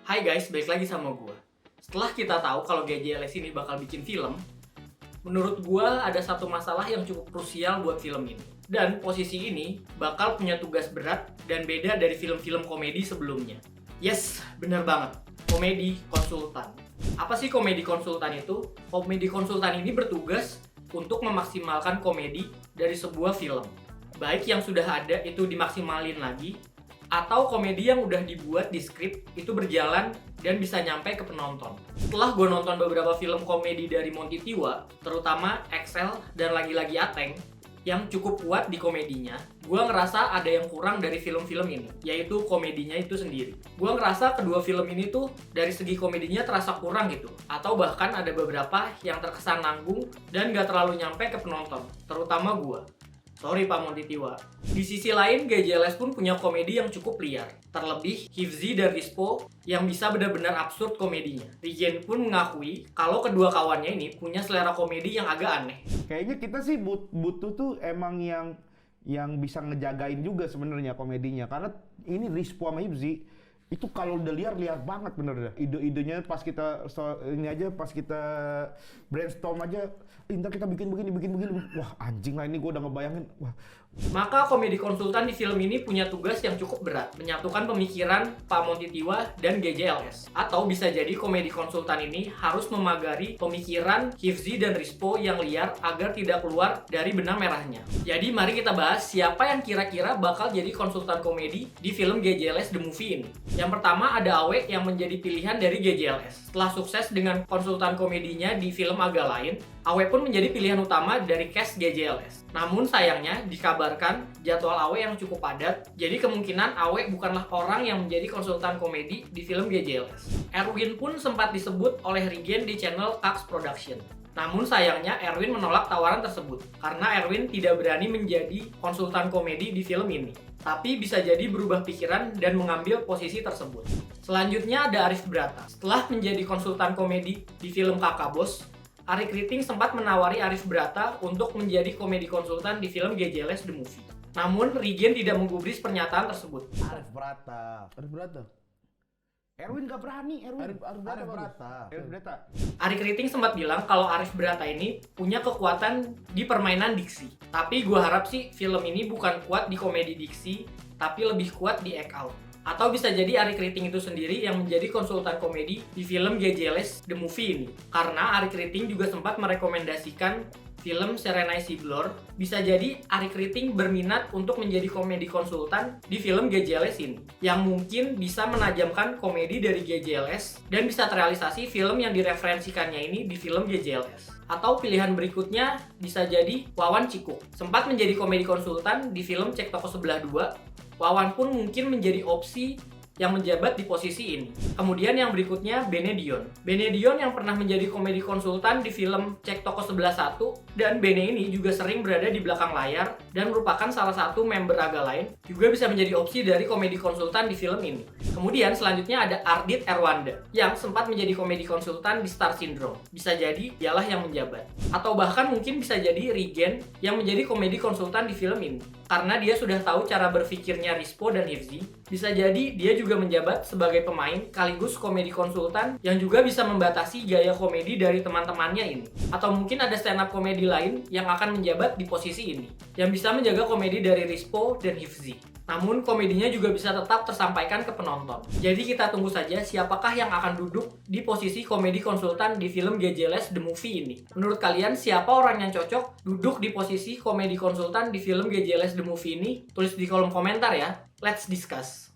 Hai guys, balik lagi sama gue. Setelah kita tahu kalau GJLS ini bakal bikin film, menurut gue ada satu masalah yang cukup krusial buat film ini. Dan posisi ini bakal punya tugas berat dan beda dari film-film komedi sebelumnya. Yes, bener banget. Komedi konsultan. Apa sih komedi konsultan itu? Komedi konsultan ini bertugas untuk memaksimalkan komedi dari sebuah film. Baik yang sudah ada itu dimaksimalin lagi, atau komedi yang udah dibuat di skrip itu berjalan dan bisa nyampe ke penonton. Setelah gue nonton beberapa film komedi dari Monty Tiwa, terutama Excel dan Lagi-Lagi Ateng, yang cukup kuat di komedinya, gue ngerasa ada yang kurang dari film-film ini, yaitu komedinya itu sendiri. Gue ngerasa kedua film ini tuh dari segi komedinya terasa kurang gitu, atau bahkan ada beberapa yang terkesan nanggung dan gak terlalu nyampe ke penonton, terutama gue. Sorry Pak Monty Tiwa. Di sisi lain, GJLS pun punya komedi yang cukup liar. Terlebih, Hifzi dan Rispo yang bisa benar-benar absurd komedinya. Rigen pun mengakui kalau kedua kawannya ini punya selera komedi yang agak aneh. Kayaknya kita sih butuh tuh emang yang bisa ngejagain juga sebenarnya komedinya. Karena ini Rispo sama Hifzi itu kalau udah liar banget bener dah. Ide-idenya pas kita pas kita brainstorm aja, ntar kita bikin begini. Wah anjing lah, ini gue udah ngebayangin. Wah. Maka komedi konsultan di film ini punya tugas yang cukup berat, menyatukan pemikiran Pak Monty Tiwa dan GJLS. Atau bisa jadi komedi konsultan ini harus memagari pemikiran Hifzi dan Rispo yang liar agar tidak keluar dari benang merahnya. Jadi mari kita bahas siapa yang kira-kira bakal jadi konsultan komedi di film GJLS The Movie ini. Yang pertama ada Awe yang menjadi pilihan dari GJLS. Setelah sukses dengan konsultan komedinya di film agak lain, Awe pun menjadi pilihan utama dari cast GJLS. Namun sayangnya dikabarkan jadwal Awe yang cukup padat, jadi kemungkinan Awe bukanlah orang yang menjadi konsultan komedi di film GJLS. Erwin pun sempat disebut oleh Rigen di channel Kax Production. Namun sayangnya Erwin menolak tawaran tersebut karena Erwin tidak berani menjadi konsultan komedi di film ini. Tapi bisa jadi berubah pikiran dan mengambil posisi tersebut. Selanjutnya ada Arif Brata. Setelah menjadi konsultan komedi di film Kakak Bos, Ari Kriting sempat menawari Arif Brata untuk menjadi komedi konsultan di film GJLS The Movie. Namun, Rigen tidak menggubris pernyataan tersebut. Arif Brata. Erwin gak berani, Arif Brata. Ari Kriting sempat bilang kalau Arif Brata ini punya kekuatan di permainan diksi. Tapi gue harap sih film ini bukan kuat di komedi diksi, tapi lebih kuat di act out. Atau bisa jadi Ari Kriting itu sendiri yang menjadi konsultan komedi di film GJLS The Movie ini. Karena Ari Kriting juga sempat merekomendasikan film Serenai Siblor. Bisa jadi Ari Kriting berminat untuk menjadi komedi konsultan di film GJLS ini, yang mungkin bisa menajamkan komedi dari GJLS dan bisa terrealisasi film yang direferensikannya ini di film GJLS. Atau pilihan berikutnya bisa jadi Wawan Cikuk. Sempat menjadi komedi konsultan di film Cek Toko Sebelah 2. Wawan pun mungkin menjadi opsi yang menjabat di posisi ini. Kemudian yang berikutnya Benedion. Benedion yang pernah menjadi komedi konsultan di film Cek Toko Sebelah 1, dan Bene ini juga sering berada di belakang layar dan merupakan salah satu member Aga lain, juga bisa menjadi opsi dari komedi konsultan di film ini. Kemudian selanjutnya ada Ardit Erwanda yang sempat menjadi komedi konsultan di Star Syndrome. Bisa jadi dialah yang menjabat. Atau bahkan mungkin bisa jadi Rigen yang menjadi komedi konsultan di film ini. Karena dia sudah tahu cara berpikirnya Rispo dan Hifzi, bisa jadi dia juga menjabat sebagai pemain sekaligus komedi konsultan yang juga bisa membatasi gaya komedi dari teman-temannya ini. Atau mungkin ada stand up komedi lain yang akan menjabat di posisi ini, yang bisa menjaga komedi dari Rispo dan Hifzi. Namun komedinya juga bisa tetap tersampaikan ke penonton. Jadi kita tunggu saja siapakah yang akan duduk di posisi komedi konsultan di film GJLS The Movie ini. Menurut kalian siapa orang yang cocok duduk di posisi komedi konsultan di film GJLS The Movie ini? Tulis di kolom komentar ya. Let's discuss.